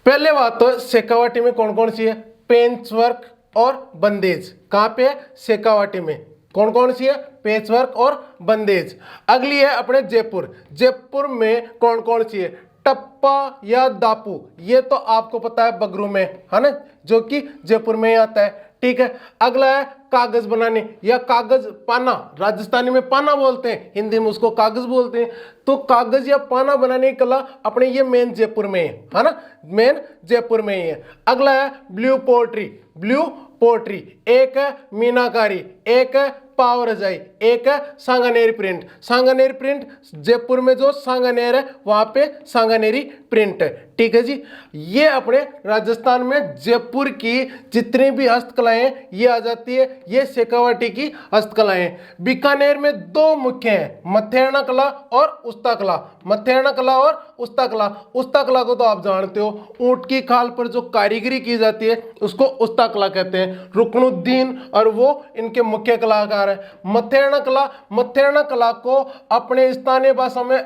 पहले बात तो शेखावाटी में कौन कौन सी है? पेंच वर्क और बंदेज। कहाँ पे है? शेखावाटी में। कौन कौन सी है? पेच वर्क और बंदेज। अगली है अपने जयपुर। जयपुर में कौन कौन सी है? टप्पा या दापू, ये तो आपको पता है बगरू में, है ना, जो कि जयपुर में ही आता है। ठीक है। अगला है कागज बनाने या कागज पाना, राजस्थानी में पाना बोलते हैं, हिंदी में उसको कागज बोलते हैं। तो कागज या पाना बनाने की कला अपने ये मेन जयपुर में है ना, मेन जयपुर में ही है। अगला है ब्लू पोट्री। ब्लू पोट्री, एक है मीनाकारी, एक है पाव रजाई, एक है सांगानेरी प्रिंट। सांगानेरी प्रिंट जयपुर में जो सांगानेर है वहां पे सांगानेरी प्रिंट है। ठीक है जी। ये अपने राजस्थान में जयपुर की जितनी भी हस्तकलाएं ये आ जाती है, ये शेखावाटी की हस्तकलाएं। बीकानेर में 2 मुख्य हैं, मथेरना कला और उस्ता कला। मथेरना कला और उस्ता कला। उस्ता कला को तो आप जानते हो, ऊंट की खाल पर जो कारीगरी की जाती है उसको उस्ता कला कहते हैं। रुकनुद्दीन और वो इनके मुख्य कलाकार है। मथेरना कला, मथेरना कला को अपने स्थानीय भाषा में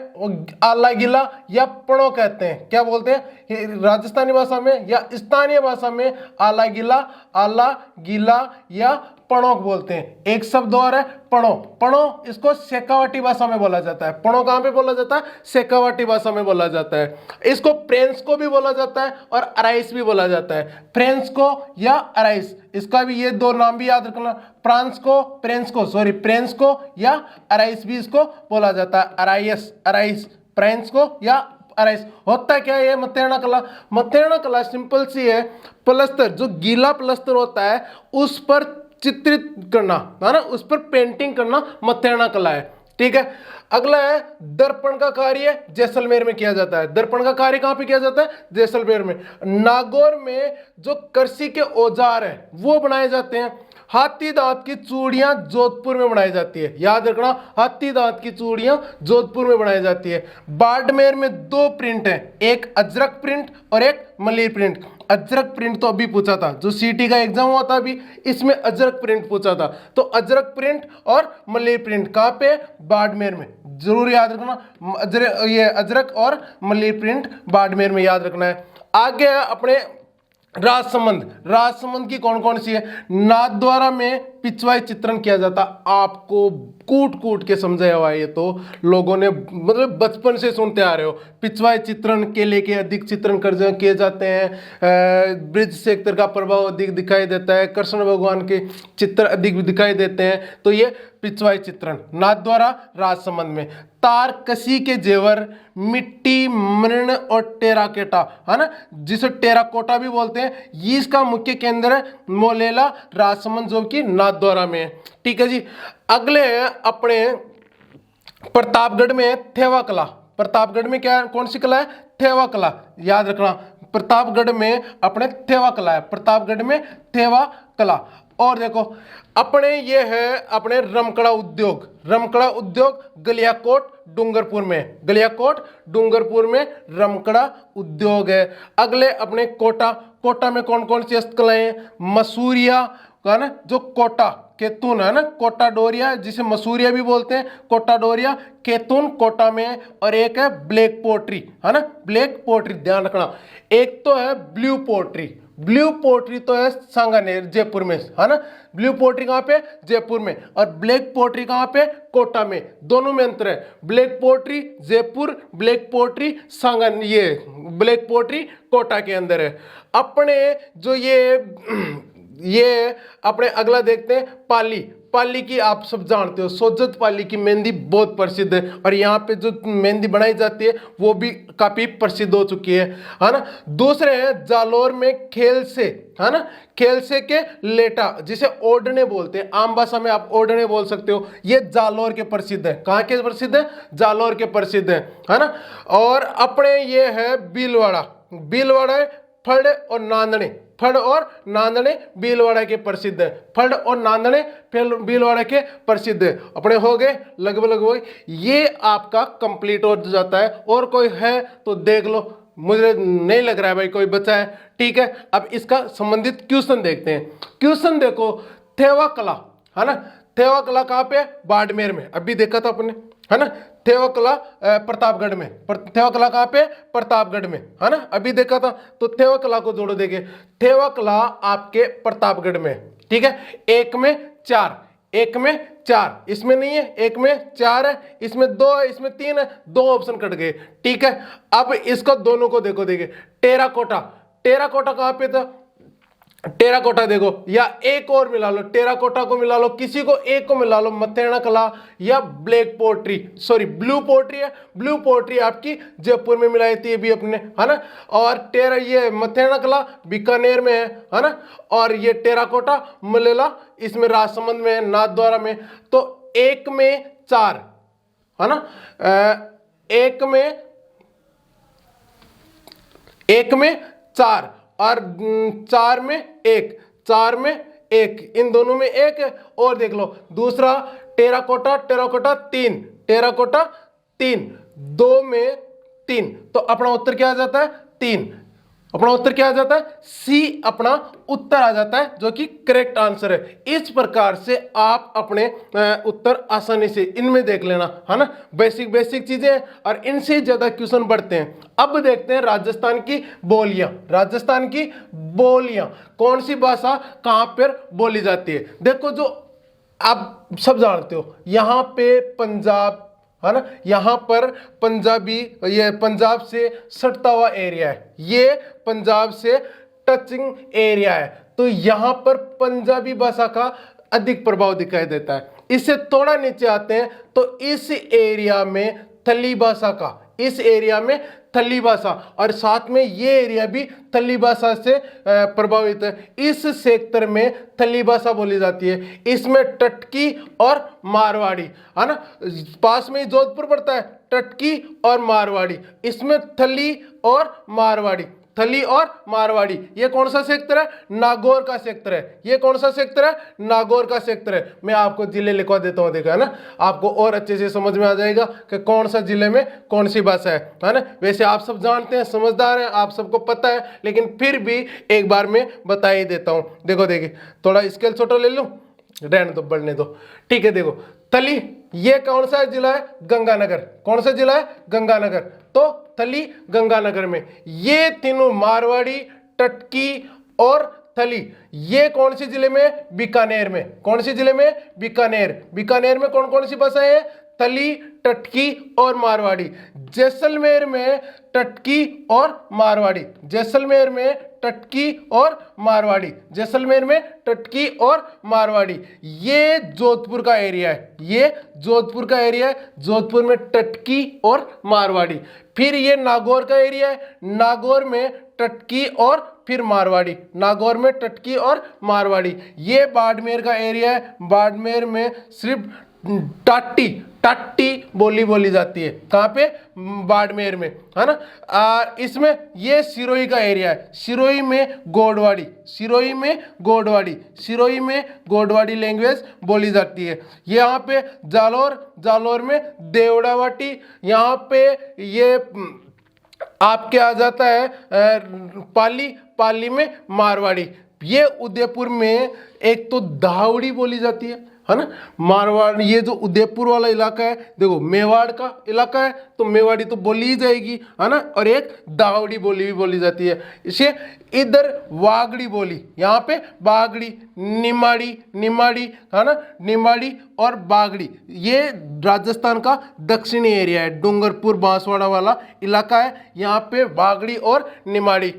आला गिला या पणो कहते हैं। क्या बोलते हैं? राजस्थानी भाषा में या स्थानीय भाषा में आला गिला या पणोक बोलते हैं। एक शब्द और है पणो। पणो इसको शेखावाटी भाषा में बोला जाता है। पणो कहां पे बोला जाता है? शेखावाटी भाषा में बोला जाता है। इसको फ्रेंच को भी बोला जाता है और अराइस भी बोला जाता है। फ्रेंच को या अराइस, इसका भी ये 2 नाम भी याद रखना। फ्रांस को या अराइस भी इसको बोला जाता है। अराइस फ्रेंच को या अराइस। होता क्या है ये मथेरना कला? मथेरना कला सिंपल सी है, प्लस्तर, जो गीला प्लस्तर होता है उस पर चित्रित करना, है ना, उस पर पेंटिंग करना मथेरना कला है। ठीक है। अगला है दर्पण का कार्य जैसलमेर में किया जाता है। दर्पण का कार्य कहां पे किया जाता है? जैसलमेर में। नागौर में जो कृषि के औजार है वो बनाए जाते हैं। हाथी दांत की चूड़ियां जोधपुर में बनाई जाती है। याद रखना, हाथी दांत की चूड़ियां जोधपुर में बनाई जाती है। बाड़मेर में 2 प्रिंट हैं, एक अजरक प्रिंट और एक मलिर प्रिंट। अजरक प्रिंट तो अभी पूछा था, जो सीटी का एग्जाम हुआ था अभी, इसमें अजरक प्रिंट पूछा था। तो अजरक प्रिंट और मलिर प्रिंट कहां पे? बाड़मेर में। जरूर याद रखना, ये अजरक और मलिर प्रिंट बाड़मेर में याद रखना है। आगे है अपने राजसमंद। राजसमंद की कौन कौन सी है? नाथद्वारा में पिछवाई चित्रण किया जाता। आपको कूट कूट के समझाया हुआ है, ये तो लोगों ने मतलब बचपन से सुनते आ रहे हो। पिछवाई चित्रण के लेके अधिक चित्रण किए जाते हैं। ब्रिज सेक्टर का प्रभाव अधिक दिखाई देता है, कृष्ण भगवान के चित्र अधिक दिखाई देते हैं। तो ये पिछवाई चित्रण नाथद्वारा राजसमंद में। तार कसी के जेवर, मिट्टी, मृण और टेराकोटा, है ना, जिसे टेराकोटा भी बोलते हैं, ये इसका मुख्य केंद्र है मोलेला राजसमंद जो कि नाथद्वारा में है। ठीक है जी। अगले हैं अपने प्रतापगढ़ में थेवा कला। प्रतापगढ़ में क्या, कौन सी कला है? थेवा कला। याद रखना, प्रतापगढ़ में अपने थेवा कला है। प्रतापगढ़ में थेवा कला। और देखो अपने ये है अपने रमकड़ा उद्योग। रमकड़ा उद्योग गलियाकोट डूंगरपुर में। गलियाकोट डूंगरपुर में रमकड़ा उद्योग है। अगले अपने कोटा। कोटा में कौन कौन सी हस्तकलाएं? मसूरिया, है ना, जो कोटा केतुन है ना, कोटा डोरिया जिसे मसूरिया भी बोलते हैं, कोटा डोरिया केतुन कोटा में। और एक है ब्लैक पोट्री, है ना, ब्लैक पोट्री। ध्यान रखना, एक तो है ब्लू पोट्री, ब्लू पोट्री तो है सांगानेर जयपुर में, है ना। ब्लू पोट्री कहाँ पे, जयपुर में, और ब्लैक पोट्री कहाँ पे, कोटा में। दोनों में अंतर है, black pottery Jaipur, black pottery Sanganer, ये ब्लैक पोट्री कोटा के अंदर है। अपने जो ये अपने अगला देखते हैं पाली। पाली की आप सब जानते हो, सोजत पाली की मेहंदी बहुत प्रसिद्ध है, और यहाँ पे जो मेहंदी बनाई जाती है वो भी काफी प्रसिद्ध हो चुकी है ना। दूसरे हैं जालोर में खेल से, है ना, खेल से के लेटा, जिसे ओढ़ने बोलते हैं, आम भाषा में आप ओढ़ने बोल सकते हो। ये जालोर के प्रसिद्ध है। कहाँ के प्रसिद्ध है, जालोर के प्रसिद्ध है ना। और अपने ये है भीलवाड़ा। भीलवाड़ा है फड़ और नांदने, फड़ और नांदने भीलवाड़ा के प्रसिद्ध है। फड़ और नांदने भीलवाड़ा के प्रसिद्ध है। अपने हो गए लगभग ये आपका कंप्लीट हो जाता है। और कोई है तो देख लो, मुझे नहीं लग रहा है भाई कोई बचा है। ठीक है, अब इसका संबंधित क्वेश्चन देखते हैं। क्वेश्चन देखो, थेवा कला, है ना। थेवा कला कहाँ पे, बाड़मेर में, अभी देखा था अपने, है ना। थेवा कला प्रतापगढ़ में, थेवा कला कहाँ पे, प्रतापगढ़ में, है ना, अभी देखा था। तो थेवा कला को जोड़ो, देखे थेवा कला आपके प्रतापगढ़ में। ठीक है, एक में चार, एक में चार, इसमें नहीं है, एक में चार है, इसमें दो है, इसमें तीन है, दो ऑप्शन कट गए। ठीक है, अब इसको दोनों को देखो, देखे टेराकोटा। टेराकोटा कहाँ पे था, टेराकोटा देखो, या एक और मिला लो, टेराकोटा को मिला लो, किसी को एक को मिला लो, मथेना कला या black pottery, sorry blue pottery है। ब्लू पोट्री आपकी जयपुर में मिलाई थी अभी अपने, है ना। और ये मथेना कला बीकानेर में है ना। और ये टेराकोटा मलेला इसमें राजसमंद में है, नाथद्वारा में। तो एक में चार, है ना, एक में चार, और चार में एक, चार में एक, इन दोनों में एक है। और देख लो दूसरा टेराकोटा, टेराकोटा तीन, टेराकोटा तीन, दो में तीन, तो अपना उत्तर क्या आ जाता है, तीन। अपना उत्तर क्या आ जाता है, सी अपना उत्तर आ जाता है, जो कि करेक्ट आंसर है। इस प्रकार से आप अपने उत्तर आसानी से इनमें देख लेना, है ना। बेसिक चीजें हैं, और इनसे ज्यादा क्वेश्चन बढ़ते हैं। अब देखते हैं राजस्थान की बोलियां। राजस्थान की बोलियां, कौन सी भाषा कहां पर बोली जाती है। देखो, जो आप सब जानते हो, यहाँ पे पंजाब, है ना, यहाँ पर पंजाबी, ये पंजाब से सटता हुआ एरिया है, ये पंजाब से टचिंग एरिया है। तो यहाँ पर पंजाबी भाषा का अधिक प्रभाव दिखाई देता है। इससे थोड़ा नीचे आते हैं तो इस एरिया में थली भाषा का, इस एरिया में थली भाषा, और साथ में ये एरिया भी थली भाषा से प्रभावित है। इस क्षेत्र में थली भाषा बोली जाती है। इसमें टटकी और मारवाड़ी, है ना, पास में ही जोधपुर पड़ता है, टटकी और मारवाड़ी, इसमें थली और मारवाड़ी, थली और मारवाड़ी। ये कौन सा क्षेत्र है, नागौर का क्षेत्र है। ये कौन सा क्षेत्र है, नागौर का क्षेत्र है। मैं आपको जिले लिखवा देता हूँ, देखा है ना, आपको और अच्छे से समझ में आ जाएगा कि कौन सा जिले में कौन सी भाषा है ना। वैसे आप सब जानते हैं, समझदार हैं, आप सबको पता है, लेकिन फिर भी एक बार मैं बता ही देता हूँ। देखो देखिए, थोड़ा स्केल छोटा ले लूँ, रहने दो, बढ़ने दो। ठीक है, देखो थली, ये कौन सा जिला है, गंगानगर। कौन सा जिला है, गंगानगर। तो थली गंगानगर में। ये तीनों मारवाड़ी, टटकी और थली, ये कौन से जिले में, बीकानेर में। कौन से जिले में, बीकानेर। बीकानेर में कौन कौन सी भाषाएं हैं, थली, टटकी और मारवाड़ी। जैसलमेर में टटकी और मारवाड़ी, जैसलमेर में टटकी और मारवाड़ी, जैसलमेर में टटकी और मारवाड़ी। ये जोधपुर का एरिया है, ये जोधपुर का एरिया है, जोधपुर में टटकी और मारवाड़ी। फिर ये नागौर का एरिया है, नागौर में टटकी और फिर मारवाड़ी, नागौर में टटकी और मारवाड़ी। ये बाड़मेर का एरिया है, बाड़मेर में सिर्फ टाटी, टाटी बोली जाती है। कहाँ पे, बाड़मेर में, है ना। इसमें ये सिरोही का एरिया है, सिरोही में गोडवाड़ी, सिरोही में गोडवाड़ी, सिरोही में गोडवाड़ी लैंग्वेज बोली जाती है। यहाँ पे जालोर, जालोर में देवड़ावाटी, यहाँ पे ये आपके आ जाता है पाली, पाली में मारवाड़ी। ये उदयपुर में एक तो दावड़ी बोली जाती है, है ना। मारवाड़, ये जो उदयपुर वाला इलाका है, देखो मेवाड़ का इलाका है तो मेवाड़ी तो बोली ही जाएगी, है ना। और एक दावड़ी बोली भी बोली जाती है इसे। इधर वागड़ी बोली, यहाँ पे बागड़ी, निमाड़ी, निमाड़ी, है ना, निमाड़ी और बागड़ी, ये राजस्थान का दक्षिणी एरिया है, डूंगरपुर बांसवाड़ा वाला इलाका है, यहाँ पे बागड़ी और निमाड़ी।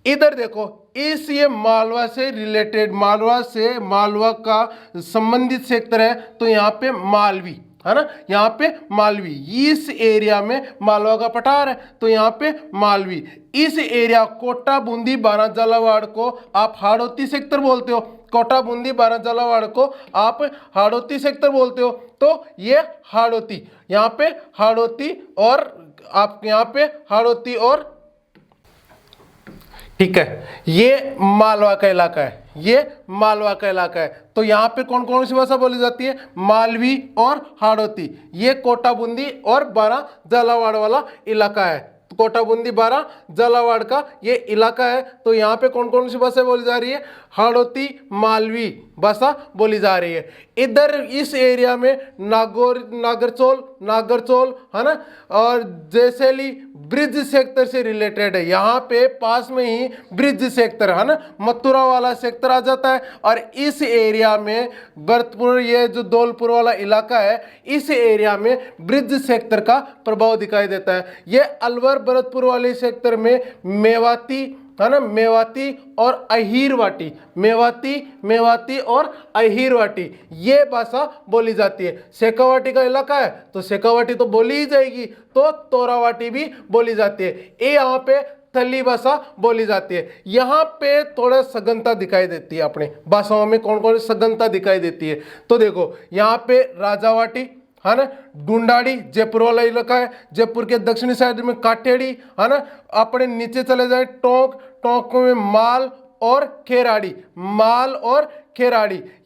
इधर देखो इस ये मालवा से रिलेटेड, मालवा का संबंधित क्षेत्र है तो यहाँ पे मालवी, है ना, यहाँ पे मालवी। इस एरिया में मालवा का पठार है तो यहाँ पे मालवी। इस एरिया कोटा बूंदी बारां झालावाड़ को आप हाड़ौती सेक्टर बोलते हो, कोटा बूंदी बारां झालावाड़ को आप हाड़ौती सेक्टर बोलते हो, तो ये हाड़ौती, यहाँ पे हाड़ौती और आप यहाँ पे हाड़ौती और, ठीक है, ये मालवा का इलाका है, ये मालवा का इलाका है। तो यहाँ पे कौन कौन सी भाषा बोली जाती है? मालवी और हाड़ौती। ये कोटा बूंदी और बारां झालावाड़ वाला इलाका है, कोटा बूंदी बारां झालावाड़ का ये इलाका है। तो यहाँ पे कौन कौन सी भाषा बोली जा रही है? हाड़ौती, मालवी भाषा बोली जा रही है। इधर इस एरिया में नागरचोल, है ना, और जैसैली ब्रिज सेक्टर से रिलेटेड है। यहाँ पे पास में ही ब्रिज सेक्टर, है ना, मथुरा वाला सेक्टर आ जाता है। और इस एरिया में भरतपुर, ये जो धौलपुर वाला इलाका है, इस एरिया में ब्रिज सेक्टर का प्रभाव दिखाई देता है। ये अलवर भरतपुर वाले सेक्टर में मेवाती, है ना, मेवाती और अहीरवाटी, मेवाती और अहीरवाटी ये भाषा बोली जाती है। शेखावाटी का इलाका है तो शेखावाटी तो बोली ही जाएगी, तो तोरावाटी भी बोली जाती है। ये यहाँ पे थली भाषा बोली जाती है। यहाँ पे थोड़ा सघनता दिखाई देती है, अपने भाषाओं में कौन कौन सी सघनता दिखाई देती है। तो देखो यहाँ पे राजावाटी, है ना, ढूंढाड़ी जयपुर वाला इलाका है, जयपुर के दक्षिणी साइड में काठेड़ी, है ना। अपने नीचे चले जाए टोंक में माल और खेराड़ी,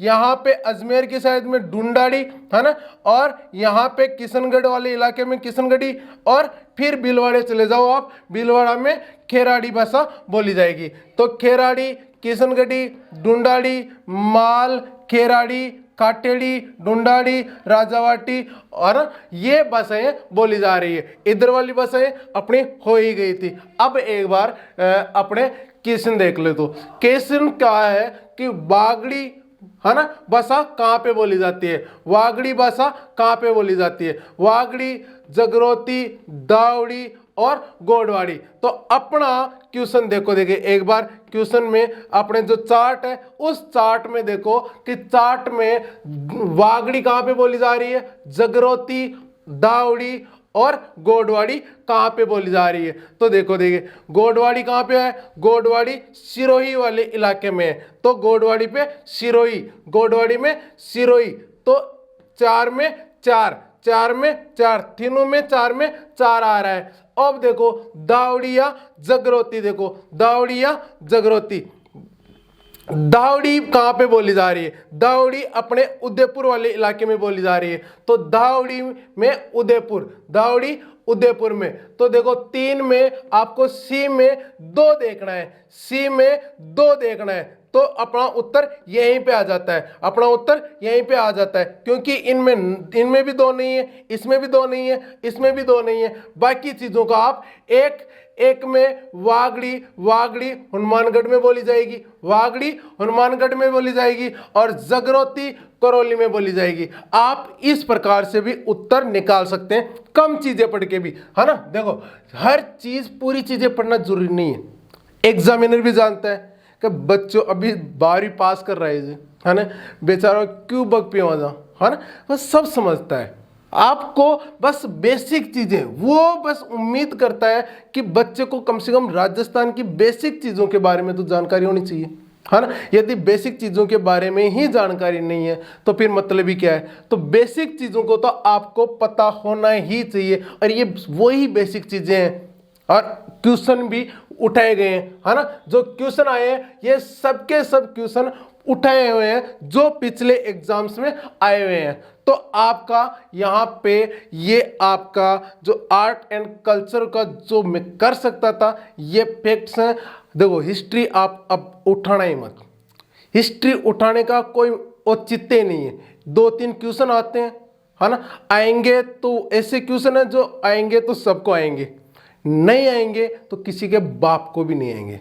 यहाँ पे अजमेर की साइड में ढूंढाड़ी, है ना, और यहाँ पे किशनगढ़ वाले इलाके में किशनगढ़ी, और फिर भीलवाड़े चले जाओ आप, भीलवाड़ा में खेराड़ी भाषा बोली जाएगी। तो खेराड़ी, किशनगढ़ी, ढूंढाड़ी, माल, खेराड़ी, काटेड़ी, ढूंढाड़ी, राजावाटी, और ये भाषाएं बोली जा रही है। इधर वाली भाषाएं अपनी हो ही गई थी। अब एक बार अपने क्वेश्चन देख ले। तो क्वेश्चन क्या है कि बागड़ी, है ना, भाषा कहाँ पे बोली जाती है? वागड़ी भाषा कहाँ पे बोली जाती है? वागड़ी, जगरोती, दावड़ी और गोडवाड़ी। तो अपना क्वेश्चन देखो, देखिए एक बार क्वेश्चन में अपने जो चार्ट है उस चार्ट में देखो कि चार्ट में वागड़ी कहाँ पे बोली जा रही है, जगरोती, दावड़ी और गोडवाड़ी कहाँ पे बोली जा रही है। तो देखो, देखिए गोडवाड़ी कहाँ पे है? गोडवाड़ी सिरोही वाले इलाके में है, तो गोडवाड़ी पे सिरोही, गोडवाड़ी में सिरोही। तो 4 में 4, 4 में 4, तीनों में 4 में 4 आ रहा है। अब देखो दावड़ी या जगरोती, देखो दावड़ी या जगरोती, दावड़ी कहाँ पे बोली जा रही है? दावड़ी अपने उदयपुर वाले इलाके में बोली जा रही है। तो दावड़ी में उदयपुर, दावड़ी उदयपुर में। तो देखो 3 में आपको सी में 2 देखना है, सी में 2 देखना है, तो अपना उत्तर यहीं पे आ जाता है, अपना उत्तर यहीं पे आ जाता है, क्योंकि इनमें भी 2 नहीं है, इसमें भी 2 नहीं है, इसमें भी 2 नहीं है। बाकी चीजों का आप एक में वागड़ी हनुमानगढ़ में बोली जाएगी, वागड़ी हनुमानगढ़ में बोली जाएगी, और जगरोती करौली में बोली जाएगी। आप इस प्रकार से भी उत्तर निकाल सकते हैं, कम चीजें पढ़ के भी, है ना। देखो हर चीज, पूरी चीजें पढ़ना जरूरी नहीं है। एग्जामिनर भी जानता है कि बच्चों अभी 12वीं पास कर रहे हैं, है ना, बेचारा क्यों बग पे वहां, है ना, बस सब समझता है। आपको बस बेसिक चीजें, वो बस उम्मीद करता है कि बच्चे को कम से कम राजस्थान की बेसिक चीजों के बारे में तो जानकारी होनी चाहिए, है ना। यदि बेसिक चीजों के बारे में ही जानकारी नहीं है तो फिर मतलब ही क्या है? तो बेसिक चीजों को तो आपको पता होना ही चाहिए, और ये वही बेसिक चीजें हैं। और क्वेश्चन भी उठाए गए हैं, है ना, जो क्वेश्चन आए हैं ये सबके सब क्वेश्चन उठाए हुए हैं जो पिछले एग्जाम्स में आए हुए हैं। तो आपका यहाँ पे ये आपका जो आर्ट एंड कल्चर का जो मैं कर सकता था ये फैक्ट्स हैं। देखो हिस्ट्री आप अब उठाना ही मत, हिस्ट्री उठाने का कोई औचित्य नहीं है। 2-3 क्वेश्चन आते हैं, है ना, आएंगे तो ऐसे क्वेश्चन है जो आएंगे तो सबको आएंगे, नहीं आएंगे तो किसी के बाप को भी नहीं आएंगे।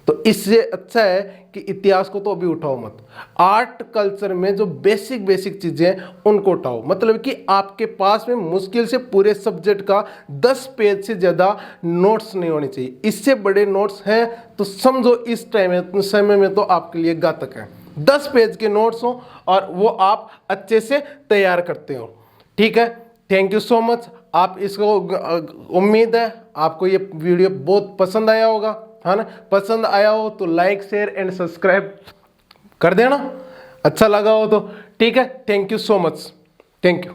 तो इससे अच्छा है कि इतिहास को तो अभी उठाओ मत, आर्ट कल्चर में जो बेसिक बेसिक चीजें हैं उनको उठाओ। मतलब कि आपके पास में मुश्किल से पूरे सब्जेक्ट का 10 पेज से ज्यादा नोट्स नहीं होने चाहिए। इससे बड़े नोट्स हैं तो समझो इस समय में तो आपके लिए घातक है। 10 पेज के नोट्स हो और वो आप अच्छे से तैयार करते हो। ठीक है, थैंक यू सो मच। आप इसको उम्मीद है आपको ये वीडियो बहुत पसंद आया होगा, है ना। पसंद आया हो तो लाइक शेयर एंड सब्सक्राइब कर देना, अच्छा लगा हो तो। ठीक है, thank you so much, thank you.